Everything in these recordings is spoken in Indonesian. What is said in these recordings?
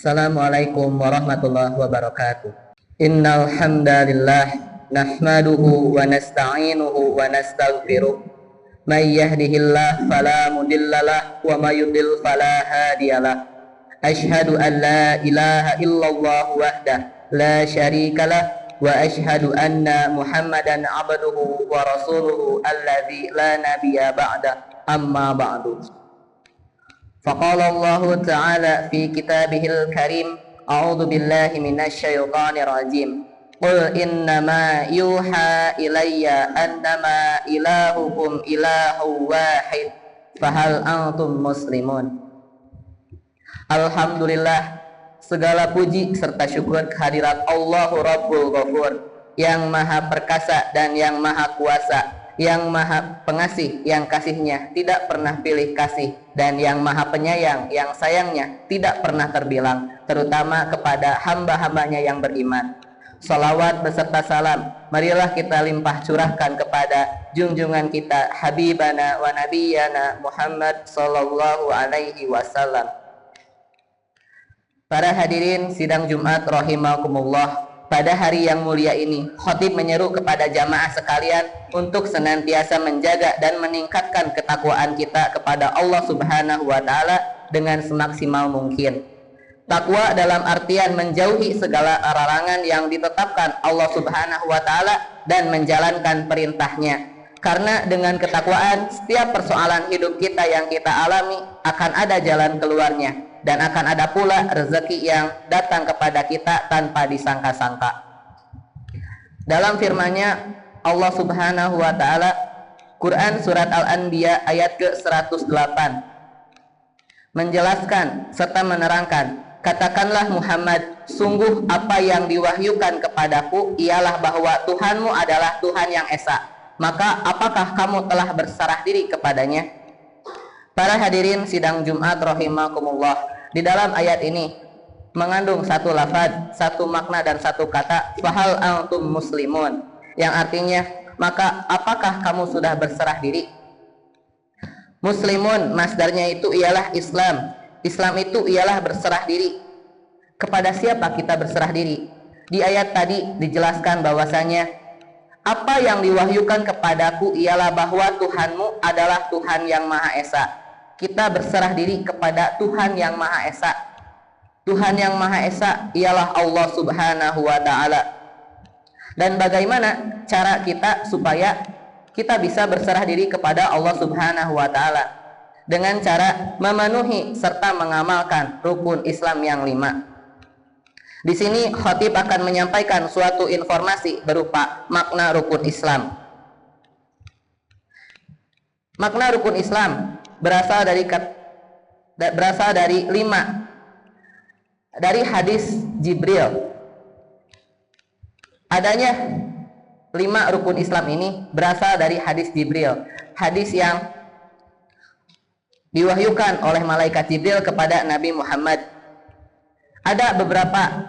Assalamualaikum warahmatullahi wabarakatuh. Innal hamdalillah nahmaduhu wa nasta'inuhu wa nastaghfiruh. May yahdihillahu fala mudhillalah wa may yudhlil fala hadiyalah. Asyhadu an la ilaha illallah wahdahu la syarikalah wa asyhadu anna Muhammadan abduhu wa rasuluhu alladzi la nabiyya ba'da. Amma ba'du. Faqala Allah Ta'ala fi kitabihil karim, a'udzu billahi minasy syaithanir rajim. Qul innama yuha ilayya annama ilahukum ilahu wahid fahal antum muslimun. Alhamdulillah, segala puji serta syukur kehadirat Allahu Rabbul Ghafur, yang maha perkasa dan yang maha kuasa, yang maha pengasih, yang kasihnya tidak pernah pilih kasih, dan yang maha penyayang, yang sayangnya tidak pernah terbilang, terutama kepada hamba-hambanya yang beriman. Salawat beserta salam marilah kita limpah curahkan kepada junjungan kita, habibana wa nabiyana Muhammad sallallahu alaihi wasallam. Para hadirin sidang Jumat rahimakumullah, pada hari yang mulia ini, khatib menyeru kepada jamaah sekalian untuk senantiasa menjaga dan meningkatkan ketakwaan kita kepada Allah Subhanahu wa Ta'ala dengan semaksimal mungkin. Takwa dalam artian menjauhi segala larangan yang ditetapkan Allah Subhanahu wa Ta'ala dan menjalankan perintahnya. Karena dengan ketakwaan, setiap persoalan hidup kita yang kita alami akan ada jalan keluarnya, dan akan ada pula rezeki yang datang kepada kita tanpa disangka-sangka. Dalam firman-Nya Allah Subhanahu wa Ta'ala, Quran surat Al-Anbiya ayat ke-108, menjelaskan serta menerangkan, katakanlah Muhammad, sungguh apa yang diwahyukan kepadaku ialah bahwa Tuhanmu adalah Tuhan yang esa. Maka apakah kamu telah berserah diri kepadanya? Para hadirin sidang Jumat rahimakumullah, di dalam ayat ini mengandung satu lafaz, satu makna dan satu kata, fahal antum muslimun, yang artinya maka apakah kamu sudah berserah diri? Muslimun masdarnya itu ialah Islam. Islam itu ialah berserah diri. Kepada siapa kita berserah diri? Di ayat tadi dijelaskan bahwasanya apa yang diwahyukan kepadaku ialah bahwa Tuhanmu adalah Tuhan yang Maha Esa. Kita berserah diri kepada Tuhan yang Maha Esa. Tuhan yang Maha Esa ialah Allah Subhanahu wa Ta'ala. Dan bagaimana cara kita supaya kita bisa berserah diri kepada Allah Subhanahu wa Ta'ala? Dengan cara memenuhi serta mengamalkan rukun Islam yang 5. Di sini khatib akan menyampaikan suatu informasi berupa makna rukun Islam. Makna rukun Islam berasal dari 5 dari hadis Jibril. Adanya 5 rukun Islam ini berasal dari hadis Jibril, hadis yang diwahyukan oleh malaikat Jibril kepada Nabi Muhammad. Ada beberapa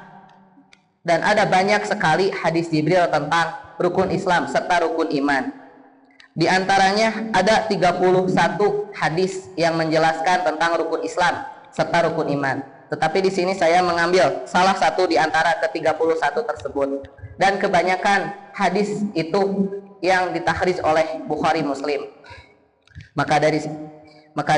dan ada banyak sekali hadis Jibril tentang rukun Islam serta rukun iman. Di antaranya ada 31 hadis yang menjelaskan tentang rukun Islam serta rukun iman. Tetapi di sini saya mengambil salah satu di antara ke-31 tersebut. Dan kebanyakan hadis itu yang ditakhrij oleh Bukhari Muslim. Maka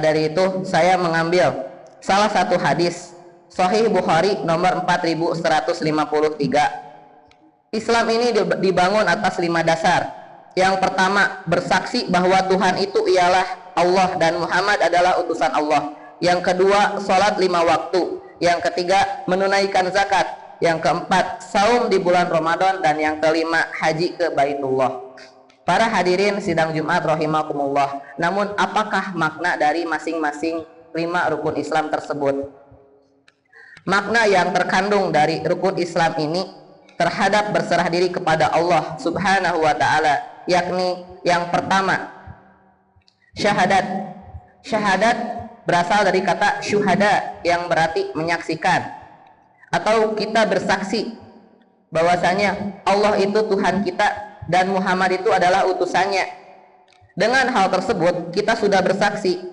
dari itu saya mengambil salah satu hadis Sahih Bukhari nomor 4153. Islam ini dibangun atas 5 dasar. Yang pertama, bersaksi bahwa Tuhan itu ialah Allah dan Muhammad adalah utusan Allah. Yang kedua, salat 5 waktu. Yang ketiga, menunaikan zakat. Yang keempat, saum di bulan Ramadan. Dan yang kelima, haji ke Baitullah. Para hadirin sidang Jumat rahimakumullah, namun apakah makna dari masing-masing 5 rukun Islam tersebut? Makna yang terkandung dari rukun Islam ini terhadap berserah diri kepada Allah Subhanahu wa Ta'ala, yakni yang pertama, syahadat. Syahadat berasal dari kata syuhada yang berarti menyaksikan, atau kita bersaksi bahwasanya Allah itu Tuhan kita dan Muhammad itu adalah utusannya. Dengan hal tersebut kita sudah bersaksi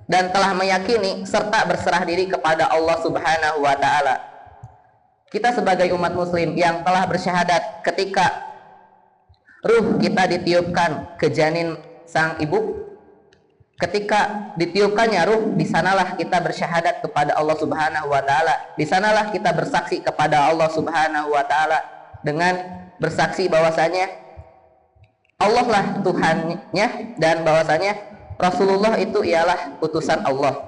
dan telah meyakini serta berserah diri kepada Allah Subhanahu wa Ta'ala. kita sebagai umat muslim yang telah bersyahadat ketika ruh kita ditiupkan ke janin sang ibu, ketika ditiupkannya ruh, di sanalah kita bersyahadat kepada Allah Subhanahu wa taala. Di sanalah kita bersaksi kepada Allah Subhanahu wa taala dengan bersaksi bahwasanya Allah lah Tuhannya dan bahwasanya Rasulullah itu ialah utusan Allah.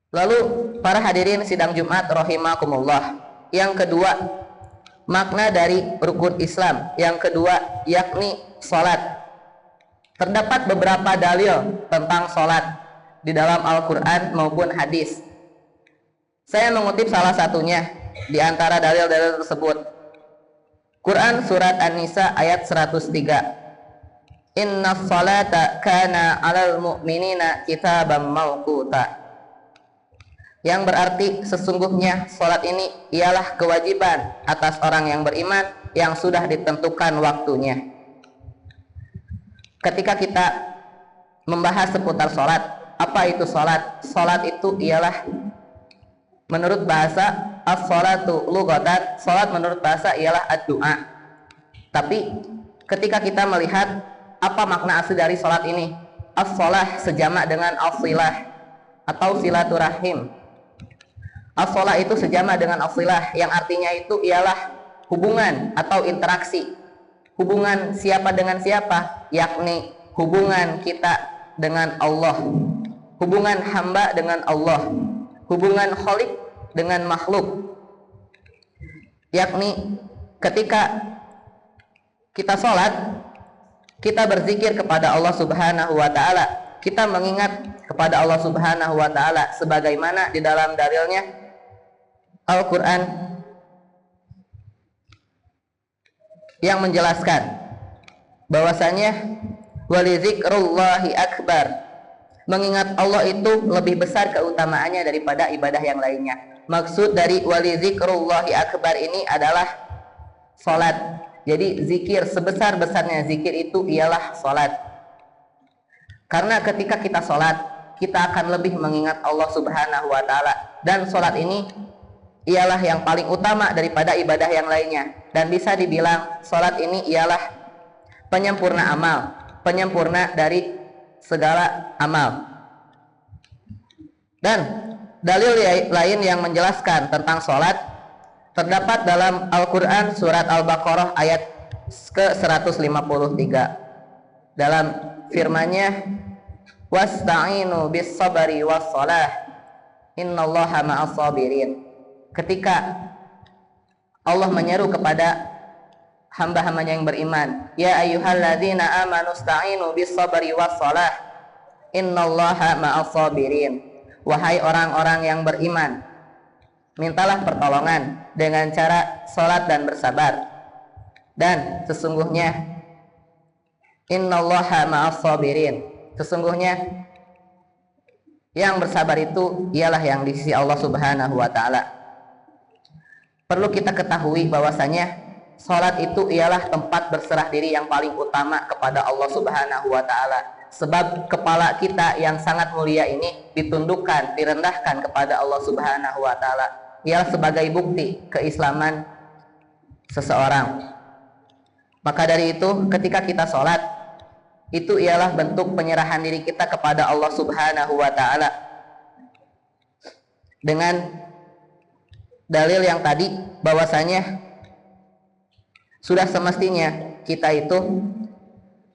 Lalu para hadirin sidang Jumat rahimakumullah, yang kedua makna dari rukun Islam yang kedua yakni salat. Terdapat beberapa dalil tentang salat di dalam Al-Qur'an maupun hadis. Saya mengutip salah satunya di antara dalil-dalil tersebut. Quran surat An-Nisa ayat 103. Innas salata kana 'alal mu'minina kitaban mawquta. Yang berarti sesungguhnya salat ini ialah kewajiban atas orang yang beriman yang sudah ditentukan waktunya. Ketika kita membahas seputar salat, apa itu salat? Salat itu ialah menurut bahasa as-salatu lughatan, salat menurut bahasa ialah ad-du'a. Tapi ketika kita melihat apa makna asli dari salat ini, as-salah sejamak dengan as-silah atau silaturahim. As-salah itu sejamak dengan as-silah yang artinya itu ialah hubungan atau interaksi. Hubungan siapa dengan siapa? Yakni hubungan kita dengan Allah. Hubungan hamba dengan Allah. Hubungan khalik dengan makhluk. Yakni ketika kita sholat, kita berzikir kepada Allah Subhanahu wa taala. Kita mengingat kepada Allah Subhanahu wa taala sebagaimana di dalam dalilnya Al-Quran yang menjelaskan bahwasanya walizikrullahi akbar, mengingat Allah itu lebih besar keutamaannya daripada ibadah yang lainnya. Maksud dari walizikrullahi akbar ini adalah salat. Jadi zikir sebesar-besarnya zikir itu ialah salat. Karena ketika kita salat, kita akan lebih mengingat Allah Subhanahu wa taala, dan salat ini ialah yang paling utama daripada ibadah yang lainnya, dan bisa dibilang salat ini ialah penyempurna amal, penyempurna dari segala amal. Dan dalil lain yang menjelaskan tentang salat terdapat dalam Al-Quran surat Al-Baqarah ayat ke-153. Dalam firman-Nya, wasta'inu bis sabri was salah innallaha ma'as sabirin. Ketika Allah menyeru kepada hamba-hambanya yang beriman, ya ayyuhalladzina amanu sta'inu bis sabri was salah innallaha ma'as sabirin. Wahai orang-orang yang beriman, mintalah pertolongan dengan cara salat dan bersabar, dan sesungguhnya innallaha ma'as sabirin, sesungguhnya yang bersabar itu ialah yang di sisi Allah Subhanahu wa taala. Perlu kita ketahui bahwasanya salat itu ialah tempat berserah diri yang paling utama kepada Allah Subhanahu wa taala. Sebab kepala kita yang sangat mulia ini ditundukkan, direndahkan kepada Allah Subhanahu wa taala. Ialah sebagai bukti keislaman seseorang. Maka dari itu ketika kita salat, itu ialah bentuk penyerahan diri kita kepada Allah Subhanahu wa taala. Dengan dalil yang tadi bahwasanya sudah semestinya kita itu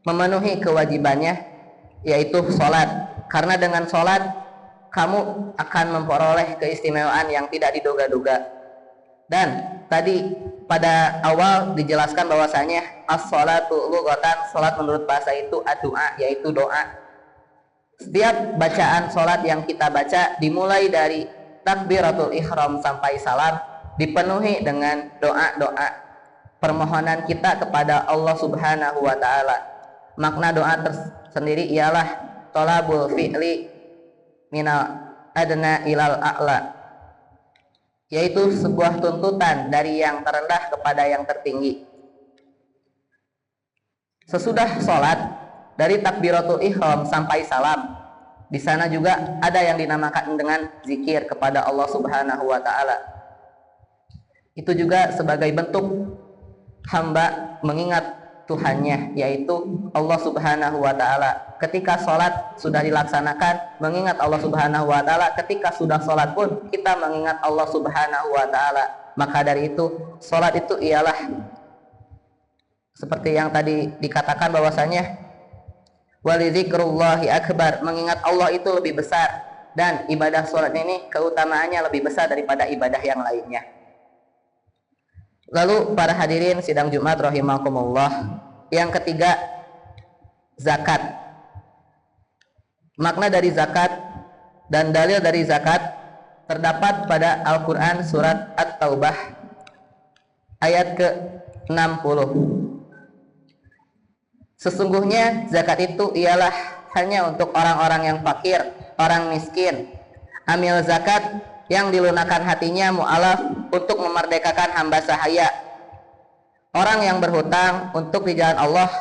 memenuhi kewajibannya, yaitu sholat. Karena dengan sholat kamu akan memperoleh keistimewaan yang tidak diduga-duga. Dan tadi pada awal dijelaskan bahwasanya as-sholatu lughatan, sholat menurut bahasa itu ad-du'a, yaitu doa. Setiap bacaan sholat yang kita baca dimulai dari takbiratul ihram sampai salam dipenuhi dengan doa-doa permohonan kita kepada Allah Subhanahu wa taala. Makna doa tersendiri ialah thalabul fi'li minal adna ilal a'la, yaitu sebuah tuntutan dari yang terendah kepada yang tertinggi. Sesudah sholat, dari takbiratul ihram sampai salam, di sana juga ada yang dinamakan dengan zikir kepada Allah Subhanahu wa taala. Itu juga sebagai bentuk hamba mengingat Tuhannya, yaitu Allah Subhanahu wa Ta'ala. Ketika sholat sudah dilaksanakan, mengingat Allah Subhanahu wa Ta'ala. Ketika sudah sholat pun kita mengingat Allah Subhanahu wa Ta'ala. Maka dari itu, sholat itu ialah seperti yang tadi dikatakan bahwasanya walidzikrullahi akbar, mengingat Allah itu lebih besar, dan ibadah sholat ini keutamaannya lebih besar daripada ibadah yang lainnya. Lalu para hadirin sidang Jumat rahimakumullah, yang ketiga, zakat. Makna dari zakat dan dalil dari zakat terdapat pada Al-Quran surat At-Taubah ayat ke-60. Sesungguhnya zakat itu ialah hanya untuk orang-orang yang fakir, orang miskin. Amil zakat yang dilunakkan hatinya mu'alaf untuk memerdekakan hamba sahaya, orang yang berhutang untuk di jalan Allah,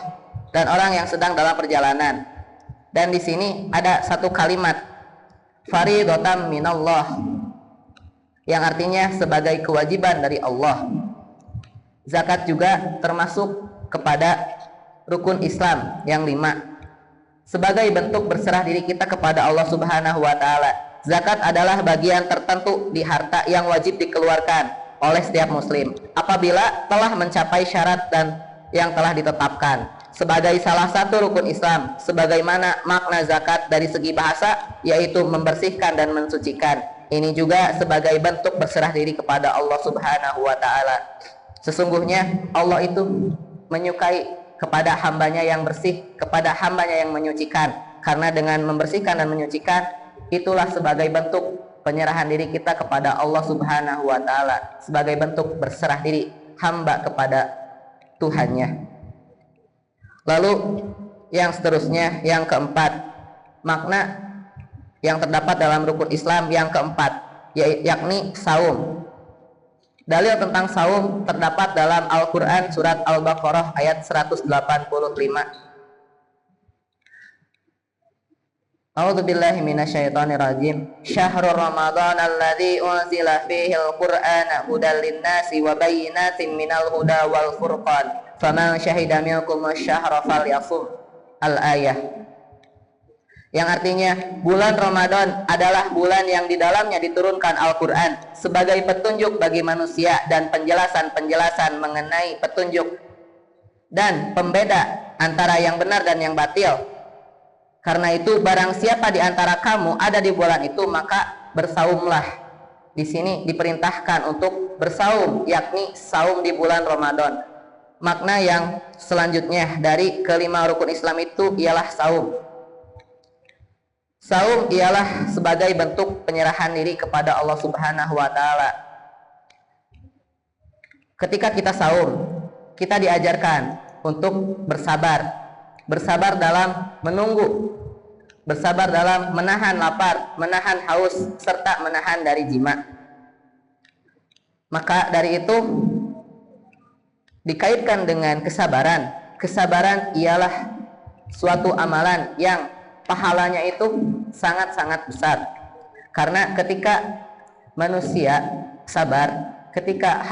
dan orang yang sedang dalam perjalanan. Dan di sini ada satu kalimat faridotam minallah, yang artinya sebagai kewajiban dari Allah. Zakat juga termasuk kepada rukun Islam yang 5, sebagai bentuk berserah diri kita kepada Allah Subhanahu wa Ta'ala. Zakat adalah bagian tertentu di harta yang wajib dikeluarkan oleh setiap muslim apabila telah mencapai syarat dan yang telah ditetapkan sebagai salah satu rukun Islam. Sebagaimana makna zakat dari segi bahasa, yaitu membersihkan dan mensucikan. Ini juga sebagai bentuk berserah diri kepada Allah Subhanahu wa Ta'ala. Sesungguhnya Allah itu menyukai kepada hambanya yang bersih, kepada hambanya yang menyucikan. Karena dengan membersihkan dan menyucikan, itulah sebagai bentuk penyerahan diri kita kepada Allah Subhanahu wa Ta'ala, sebagai bentuk berserah diri hamba kepada Tuhannya. Lalu yang seterusnya, yang keempat, makna yang terdapat dalam rukun Islam yang keempat, yakni saum. Dalil tentang saum terdapat dalam Al-Quran surat Al-Baqarah ayat 185. A'udzu billahi minasyaitonir rajim. Syahrul Ramadan alladzi unzila fihi al-Qur'ana hudal lin-nasi wa bayyinatin minal huda wal furqan. Faman syahida minkum asy-syahra falyasum. Al-ayah. Yang artinya bulan Ramadan adalah bulan yang di dalamnya diturunkan Al-Qur'an sebagai petunjuk bagi manusia dan penjelasan-penjelasan mengenai petunjuk dan pembeda antara yang benar dan yang batil. Karena itu barang siapa di antara kamu ada di bulan itu, maka bersaumlah. Di sini diperintahkan untuk bersaum, yakni saum di bulan Ramadan. Makna yang selanjutnya dari kelima rukun Islam itu ialah saum. Saum ialah sebagai bentuk penyerahan diri kepada Allah Subhanahu wa Ta'ala. Ketika kita saum, kita diajarkan untuk bersabar. Bersabar dalam menunggu, bersabar dalam menahan lapar, menahan haus, serta menahan dari jima. Maka dari itu dikaitkan dengan kesabaran. Kesabaran ialah suatu amalan yang pahalanya itu sangat-sangat besar. Karena ketika manusia sabar, ketika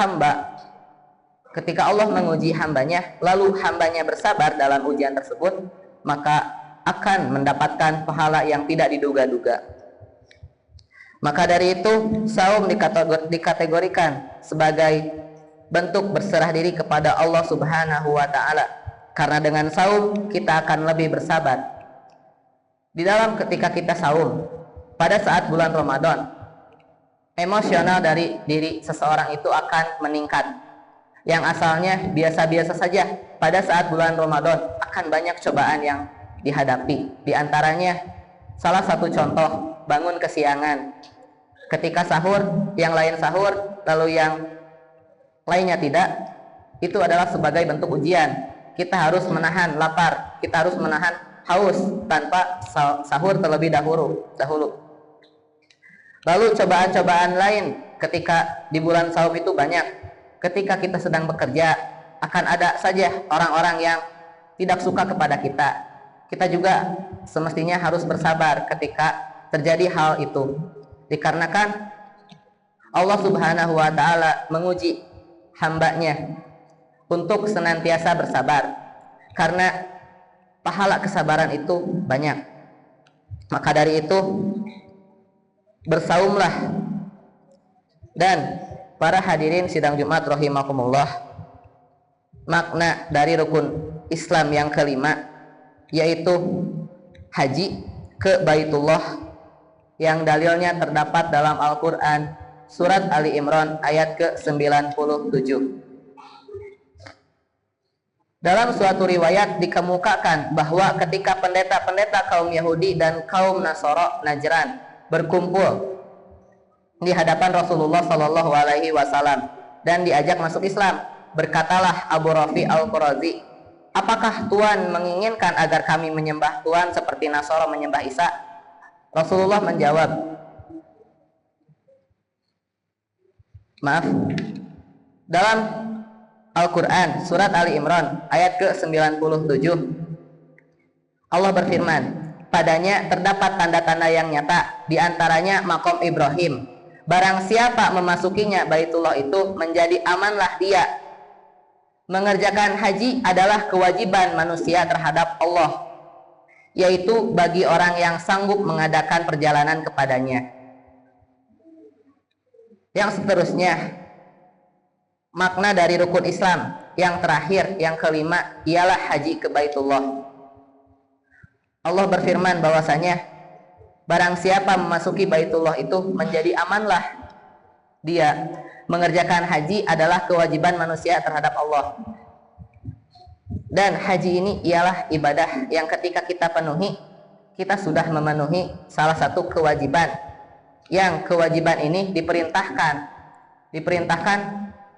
Allah menguji hambanya, lalu hambanya bersabar dalam ujian tersebut, maka akan mendapatkan pahala yang tidak diduga-duga. Maka dari itu saum dikategorikan sebagai bentuk berserah diri kepada Allah Subhanahu wa Ta'ala. Karena dengan saum kita akan lebih bersabar. Di dalam ketika kita saum pada saat bulan Ramadan, emosional dari diri seseorang itu akan meningkat. Yang asalnya biasa-biasa saja, pada saat bulan Ramadan akan banyak cobaan yang dihadapi. Di antaranya salah satu contoh, bangun kesiangan. Ketika sahur, yang lain sahur lalu yang lainnya tidak, itu adalah sebagai bentuk ujian. Kita harus menahan lapar, kita harus menahan haus tanpa sahur terlebih dahulu. Lalu cobaan-cobaan lain ketika di bulan saum itu banyak. Ketika kita sedang bekerja, akan ada saja orang-orang yang tidak suka kepada kita. Kita juga semestinya harus bersabar ketika terjadi hal itu. Dikarenakan Allah Subhanahu wa Ta'ala menguji hambanya untuk senantiasa bersabar, karena pahala kesabaran itu banyak. Maka dari itu bersaumlah. Dan para hadirin sidang Jumat rahimakumullah, makna dari rukun Islam yang kelima yaitu haji ke Baitullah, yang dalilnya terdapat dalam Al-Quran surat Ali Imran ayat ke-97. Dalam suatu riwayat dikemukakan bahwa ketika pendeta-pendeta kaum Yahudi dan kaum Nasara Najran berkumpul di hadapan Rasulullah Shallallahu Alaihi Wasallam dan diajak masuk Islam, berkatalah Abu Rafi Al-Qurazi, apakah Tuhan menginginkan agar kami menyembah Tuhan seperti Nasara menyembah Isa? Rasulullah menjawab, dalam Al-Quran surat Ali Imran ayat ke-97 Allah berfirman, padanya terdapat tanda-tanda yang nyata, diantaranya makom Ibrahim. Barang siapa memasukinya Baitullah itu menjadi amanlah dia. Mengerjakan haji adalah kewajiban manusia terhadap Allah, yaitu bagi orang yang sanggup mengadakan perjalanan kepadanya. Yang seterusnya, makna dari rukun Islam yang terakhir, yang kelima, ialah haji ke Baitullah. Allah berfirman bahwasanya barang siapa memasuki Baitullah itu menjadi amanlah dia. Mengerjakan haji adalah kewajiban manusia terhadap Allah. Dan haji ini ialah ibadah yang ketika kita penuhi, kita sudah memenuhi salah satu kewajiban. Yang kewajiban ini diperintahkan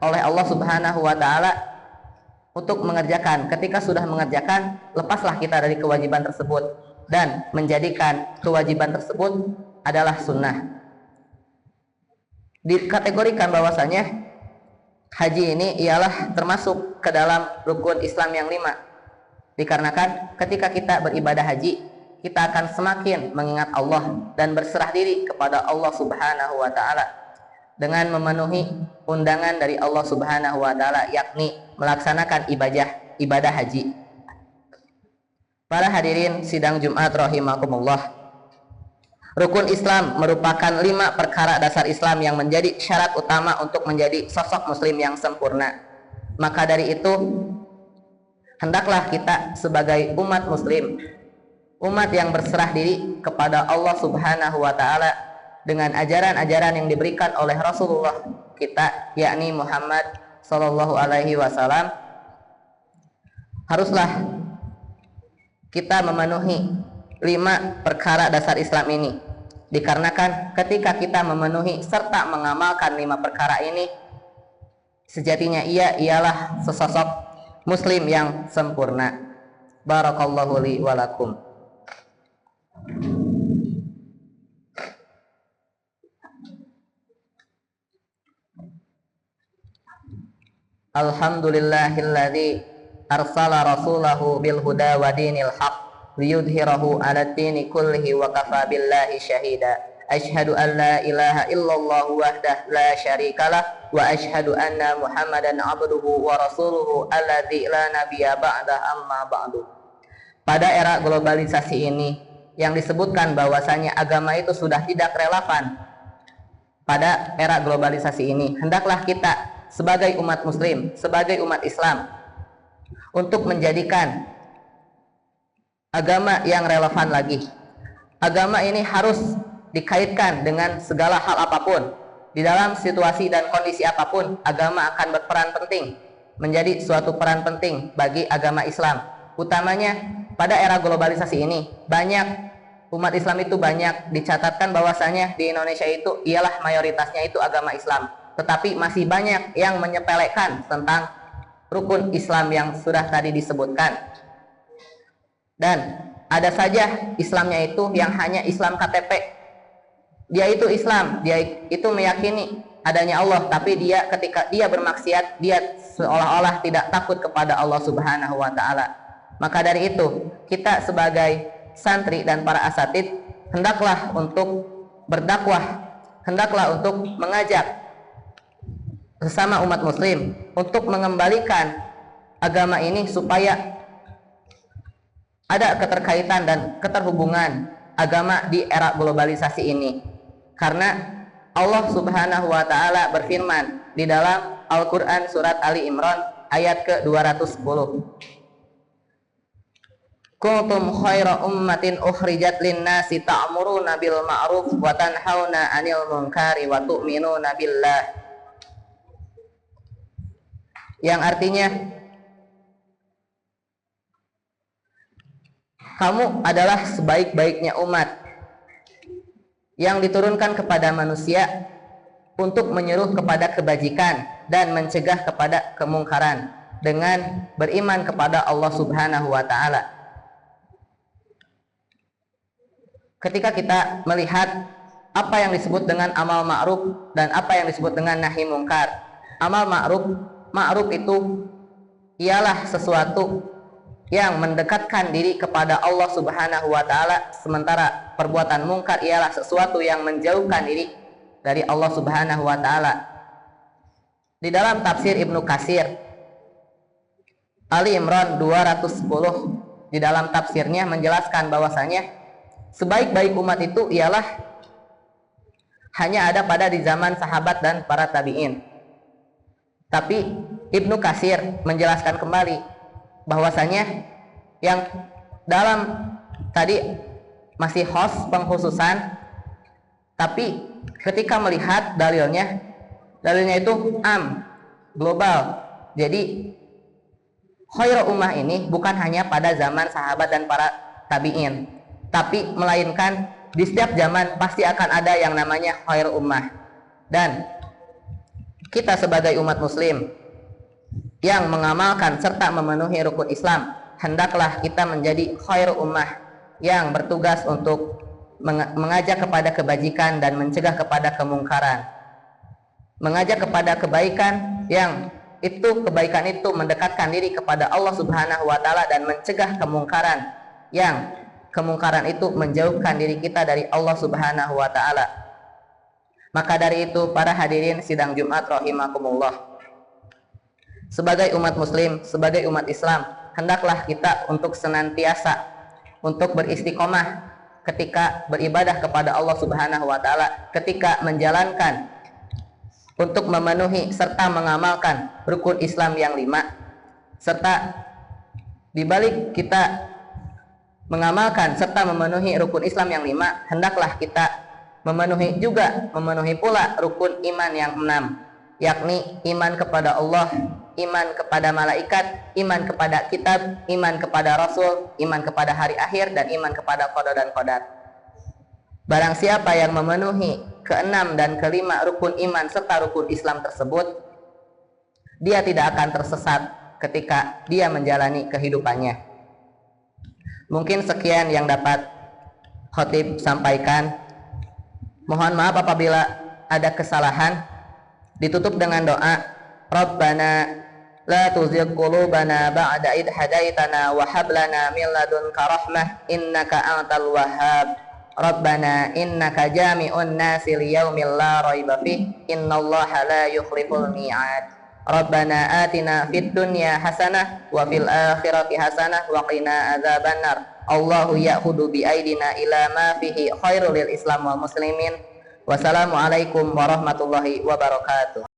oleh Allah Subhanahu wa taala untuk mengerjakan. Ketika sudah mengerjakan, lepaslah kita dari kewajiban tersebut dan menjadikan kewajiban tersebut adalah sunnah. Dikategorikan bahwasanya haji ini ialah termasuk ke dalam rukun Islam yang 5. Dikarenakan ketika kita beribadah haji, kita akan semakin mengingat Allah dan berserah diri kepada Allah Subhanahu wa taala dengan memenuhi undangan dari Allah Subhanahu wa taala, yakni melaksanakan ibadah haji. Para hadirin sidang Jumat rahimakumullah, rukun Islam merupakan 5 perkara dasar Islam yang menjadi syarat utama untuk menjadi sosok muslim yang sempurna. Maka dari itu, hendaklah kita sebagai umat muslim, umat yang berserah diri kepada Allah Subhanahu wa taala dengan ajaran-ajaran yang diberikan oleh Rasulullah kita, yakni Muhammad sallallahu alaihi wasallam, haruslah kita memenuhi 5 perkara dasar Islam ini. Dikarenakan ketika kita memenuhi serta mengamalkan 5 perkara ini, sejatinya ia ialah sesosok muslim yang sempurna. Barakallahu li wa lakum. Alhamdulillahilladzi arsala rasulahu bil huda wa dinil haq liyudhhirahu 'alad dini kullihi wa kafa billahi syahida. Asyhadu an la ilaha illallah wahdahu la syarikalah wa asyhadu anna Muhammadan 'abduhu wa rasuluhu alladzi la nabiyya ba'da, amma ba'du. Pada era globalisasi ini yang disebutkan bahwasanya agama itu sudah tidak relevan. Pada era globalisasi ini, hendaklah kita sebagai umat muslim, sebagai umat Islam, untuk menjadikan agama yang relevan lagi. Agama ini harus dikaitkan dengan segala hal apapun. Di dalam situasi dan kondisi apapun, agama akan berperan penting, menjadi suatu peran penting bagi agama Islam. Utamanya pada era globalisasi ini, banyak umat Islam itu banyak dicatatkan bahwasanya di Indonesia itu ialah mayoritasnya itu agama Islam. Tetapi masih banyak yang menyepelekan tentang rukun Islam yang sudah tadi disebutkan. Dan ada saja Islamnya itu yang hanya Islam KTP. Dia itu Islam, dia itu meyakini adanya Allah, tapi dia ketika dia bermaksiat, dia seolah-olah tidak takut kepada Allah Subhanahu wa taala. Maka dari itu, kita sebagai santri dan para asatid hendaklah untuk berdakwah, hendaklah untuk mengajak sesama umat muslim untuk mengembalikan agama ini supaya ada keterkaitan dan keterhubungan agama di era globalisasi ini. Karena Allah Subhanahu wa taala berfirman di dalam Al-Qur'an surat Ali Imran ayat ke-210. Kuntum khaira ummatin ukhrijat lin-nasi ta'muruna bil ma'ruf wa tanhauna 'anil munkari wa tu'minuna billah. Yang artinya kamu adalah sebaik-baiknya umat yang diturunkan kepada manusia untuk menyuruh kepada kebajikan dan mencegah kepada kemungkaran dengan beriman kepada Allah Subhanahu wa taala. Ketika kita melihat apa yang disebut dengan amal ma'ruf dan apa yang disebut dengan nahi mungkar. Amal ma'ruf itu ialah sesuatu yang mendekatkan diri kepada Allah Subhanahu wa taala, sementara perbuatan mungkar ialah sesuatu yang menjauhkan diri dari Allah Subhanahu wa taala. Di dalam tafsir Ibnu Katsir Ali Imran 210 di dalam tafsirnya menjelaskan bahwasanya sebaik-baik umat itu ialah hanya ada pada di zaman sahabat dan para tabi'in. Tapi Ibnu Katsir menjelaskan kembali bahwasanya yang dalam tadi masih pengkhususan, tapi ketika melihat dalilnya itu global. Jadi khairul ummah ini bukan hanya pada zaman sahabat dan para tabi'in, tapi melainkan di setiap zaman pasti akan ada yang namanya khairul ummah. Dan kita sebagai umat muslim yang mengamalkan serta memenuhi rukun Islam, hendaklah kita menjadi khairul ummah yang bertugas untuk mengajak kepada kebajikan dan mencegah kepada kemungkaran. Mengajak kepada kebaikan yang kebaikan itu mendekatkan diri kepada Allah Subhanahu wa taala dan mencegah kemungkaran yang kemungkaran itu menjauhkan diri kita dari Allah Subhanahu wa taala. Maka dari itu para hadirin sidang Jumat rahimakumullah, sebagai umat muslim, sebagai umat Islam, hendaklah kita untuk senantiasa untuk beristiqomah ketika beribadah kepada Allah Subhanahu wa taala, ketika menjalankan untuk memenuhi serta mengamalkan rukun Islam yang 5, serta dibalik kita mengamalkan serta memenuhi rukun Islam yang 5, hendaklah kita memenuhi pula rukun iman yang 6, yakni iman kepada Allah, iman kepada malaikat, iman kepada kitab, iman kepada rasul, iman kepada hari akhir, dan iman kepada qada dan qadar. Barang siapa yang memenuhi ke-6 dan ke-5 rukun iman serta rukun Islam tersebut, dia tidak akan tersesat ketika dia menjalani kehidupannya. Mungkin sekian yang dapat khotib sampaikan. Mohon maaf apabila ada kesalahan. Ditutup dengan doa, Rabbana la tuzigh qulubana ba'da idh hadaitana wa hab lana min ladunka rahmah innaka antal wahhab. Rabbana innaka jami'un nasi liyaumil la raiba fih innallaha la yukhliful mi'ad. Rabbana atina fid dunya hasanah wa fil akhirati hasanah wa qina adzabannar. Allahu ya'khudhu bi aidina ila ma fihi khairul lil Islam wal muslimin. Wassalamualaikum warahmatullahi wabarakatuh.